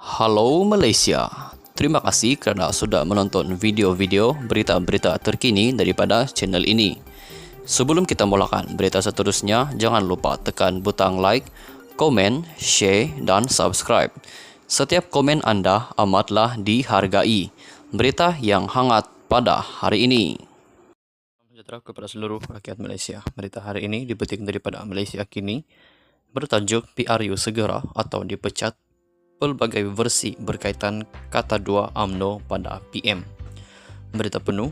Halo Malaysia, terima kasih kerana sudah menonton video-video berita-berita terkini daripada channel ini. Sebelum kita mulakan berita seterusnya, jangan lupa tekan butang like, komen, share dan subscribe. Setiap komen anda amatlah dihargai. Berita yang hangat pada hari ini. Sejahtera kepada seluruh rakyat Malaysia. Berita hari ini dipetik daripada Malaysia Kini bertajuk PRU segera atau dipecat. Pelbagai versi berkaitan kata dua UMNO pada PM. Berita penuh,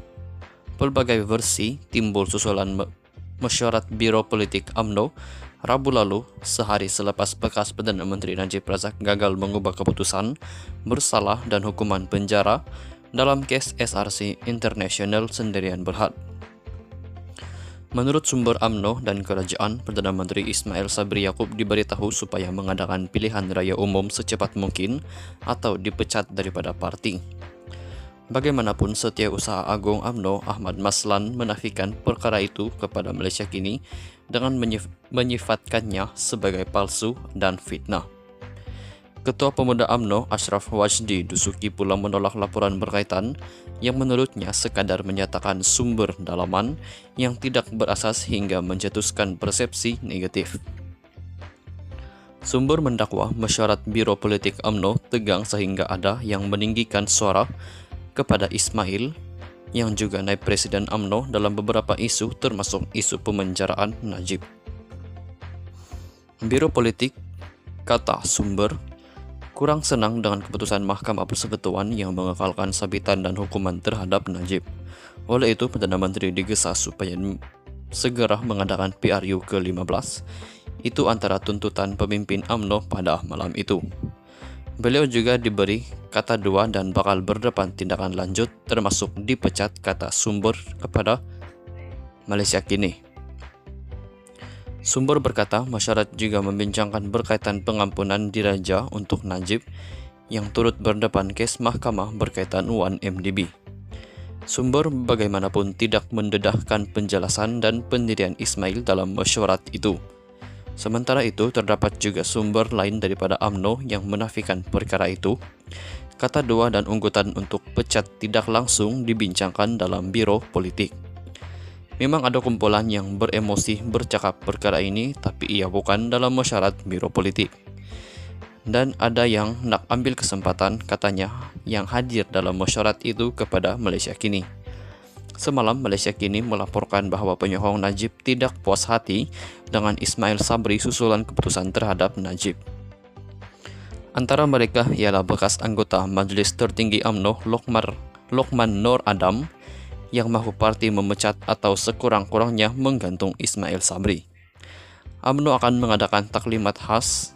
pelbagai versi timbul susulan mesyuarat Biro Politik UMNO Rabu lalu sehari selepas bekas Perdana Menteri Najib Razak gagal mengubah keputusan bersalah dan hukuman penjara dalam kes SRC International Sendirian Berhad. Menurut sumber UMNO dan Kerajaan, Perdana Menteri Ismail Sabri Yaakob diberitahu supaya mengadakan pilihan raya umum secepat mungkin atau dipecat daripada parti. Bagaimanapun, Setiausaha Agung UMNO Ahmad Maslan menafikan perkara itu kepada Malaysia Kini dengan menyifatkannya sebagai palsu dan fitnah. Ketua Pemuda UMNO Ashraf Wajdi Dusuki pula menolak laporan berkaitan yang menurutnya sekadar menyatakan sumber dalaman yang tidak berasas hingga mencetuskan persepsi negatif. Sumber mendakwa mesyuarat Biro Politik UMNO tegang sehingga ada yang meninggikan suara kepada Ismail yang juga naib Presiden UMNO dalam beberapa isu termasuk isu pemenjaraan Najib. Biro Politik, kata sumber, kurang senang dengan keputusan Mahkamah Persekutuan yang mengekalkan sabitan dan hukuman terhadap Najib. Oleh itu, Perdana Menteri digesa supaya segera mengadakan PRU ke-15. Itu antara tuntutan pemimpin UMNO pada malam itu. Beliau juga diberi kata dua dan bakal berdepan tindakan lanjut termasuk dipecat, kata sumber kepada Malaysia Kini. Sumber berkata, masyarakat juga membincangkan berkaitan pengampunan diraja untuk Najib yang turut berdepan kes mahkamah berkaitan 1MDB. Sumber bagaimanapun tidak mendedahkan penjelasan dan pendirian Ismail dalam mesyuarat itu. Sementara itu, terdapat juga sumber lain daripada UMNO yang menafikan perkara itu. Kata dua dan unggutan untuk pecat tidak langsung dibincangkan dalam Biro Politik. Memang ada kumpulan yang beremosi bercakap perkara ini, tapi ia bukan dalam mesyuarat Biro Politik. Dan ada yang nak ambil kesempatan, katanya, yang hadir dalam mesyuarat itu kepada Malaysia Kini. Semalam, Malaysia Kini melaporkan bahawa penyokong Najib tidak puas hati dengan Ismail Sabri susulan keputusan terhadap Najib. Antara mereka ialah bekas anggota Majlis Tertinggi UMNO Lokman Nur Adam, yang mahu parti memecat atau sekurang-kurangnya menggantung Ismail Sabri. UMNO akan mengadakan taklimat khas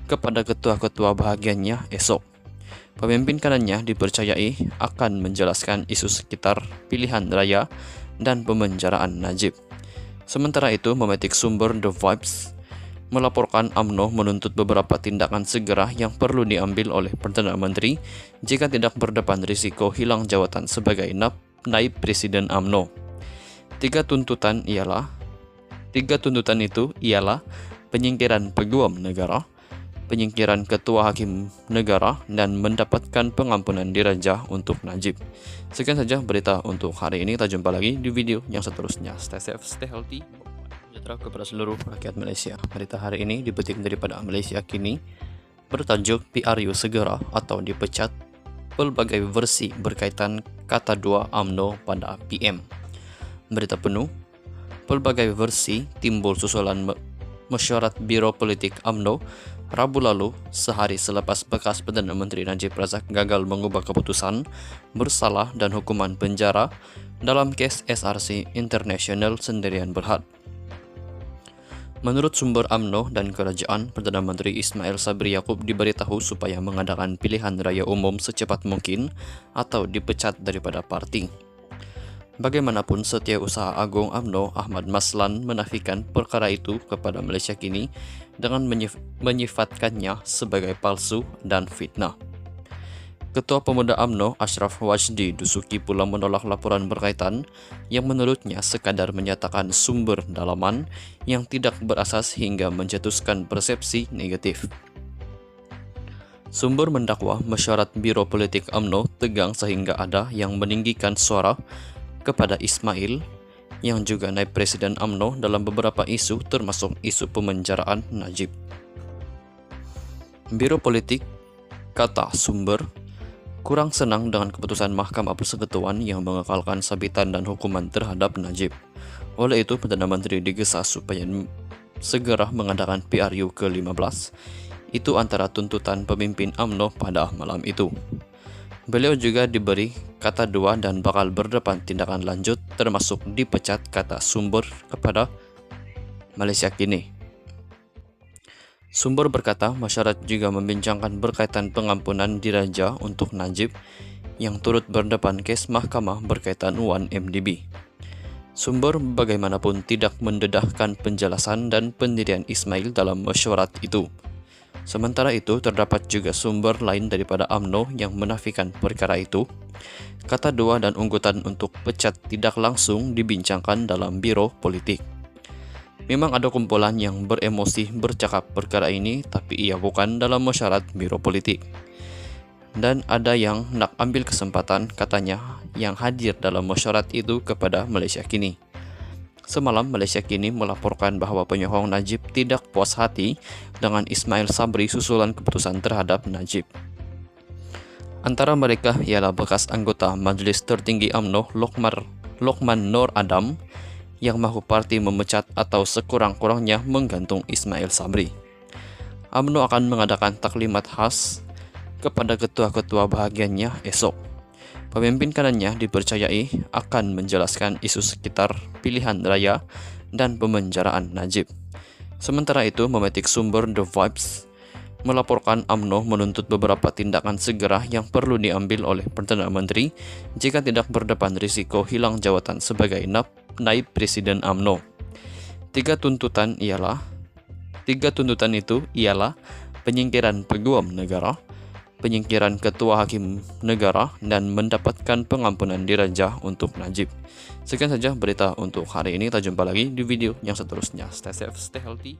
kepada ketua-ketua bahagiannya esok. Pemimpin kanannya dipercayai akan menjelaskan isu sekitar pilihan raya dan pemenjaraan Najib. Sementara itu, memetik sumber The Vibes melaporkan UMNO menuntut beberapa tindakan segera yang perlu diambil oleh Perdana Menteri jika tidak berdepan risiko hilang jawatan sebagai naib Presiden UMNO. Tiga tuntutan itu ialah penyingkiran peguam negara, penyingkiran ketua hakim negara, dan mendapatkan pengampunan diraja untuk Najib. Sekian saja berita untuk hari ini. Kita jumpa lagi di video yang seterusnya. Stay safe, stay healthy. Sejahtera kepada seluruh rakyat Malaysia. Berita hari ini dipetik daripada Malaysia Kini bertajuk PRU segera atau dipecat. Pelbagai versi berkaitan kata dua UMNO pada PM. Berita penuh, pelbagai versi timbul susulan mesyuarat Biro Politik UMNO Rabu lalu sehari selepas bekas Perdana Menteri Najib Razak gagal mengubah keputusan bersalah dan hukuman penjara dalam kes SRC International Sendirian Berhad. Menurut sumber UMNO dan Kerajaan, Perdana Menteri Ismail Sabri Yaakob diberitahu supaya mengadakan pilihan raya umum secepat mungkin atau dipecat daripada parti. Bagaimanapun, Setiausaha Agung UMNO Ahmad Maslan menafikan perkara itu kepada Malaysia Kini dengan menyifatkannya sebagai palsu dan fitnah. Ketua Pemuda UMNO Ashraf Wajdi Dusuki pula menolak laporan berkaitan yang menurutnya sekadar menyatakan sumber dalaman yang tidak berasas hingga mencetuskan persepsi negatif. Sumber mendakwa mesyuarat Biro Politik UMNO tegang sehingga ada yang meninggikan suara kepada Ismail yang juga naib Presiden UMNO dalam beberapa isu termasuk isu pemenjaraan Najib. Biro Politik, kata sumber, kurang senang dengan keputusan Mahkamah Persekutuan yang mengekalkan sabitan dan hukuman terhadap Najib. Oleh itu, Perdana Menteri digesa supaya segera mengadakan PRU ke-15. Itu antara tuntutan pemimpin UMNO pada malam itu. Beliau juga diberi kata dua dan bakal berdepan tindakan lanjut termasuk dipecat, kata sumber kepada Malaysia Kini. Sumber berkata masyarakat juga membincangkan berkaitan pengampunan diraja untuk Najib yang turut berdepan kes mahkamah berkaitan UAN-MDB. Sumber bagaimanapun tidak mendedahkan penjelasan dan pendirian Ismail dalam mesyuarat itu. Sementara itu, terdapat juga sumber lain daripada UMNO yang menafikan perkara itu. Kata dua dan unggutan untuk pecat tidak langsung dibincangkan dalam Biro Politik. Memang ada kumpulan yang beremosi bercakap perkara ini, tapi ia bukan dalam mesyuarat Biro Politik. Dan ada yang nak ambil kesempatan, katanya, yang hadir dalam mesyuarat itu kepada Malaysia Kini. Semalam, Malaysia Kini melaporkan bahwa penyokong Najib tidak puas hati dengan Ismail Sabri susulan keputusan terhadap Najib. Antara mereka ialah bekas anggota Majelis Tertinggi UMNO Lokman Nur Adam yang mahu parti memecat atau sekurang-kurangnya menggantung Ismail Sabri. UMNO akan mengadakan taklimat khas kepada ketua-ketua bahagiannya esok. Pemimpin kanannya dipercayai akan menjelaskan isu sekitar pilihan raya dan pemenjaraan Najib. Sementara itu, memetik sumber The Vibes melaporkan UMNO menuntut beberapa tindakan segera yang perlu diambil oleh Perdana Menteri jika tidak berdepan risiko hilang jawatan sebagai naib Presiden UMNO. Tiga tuntutan itu ialah penyingkiran peguam negara, penyingkiran ketua hakim negara, dan mendapatkan pengampunan diraja untuk Najib. Sekian saja berita untuk hari ini. Kita jumpa lagi di video yang seterusnya. Stay safe, stay healthy.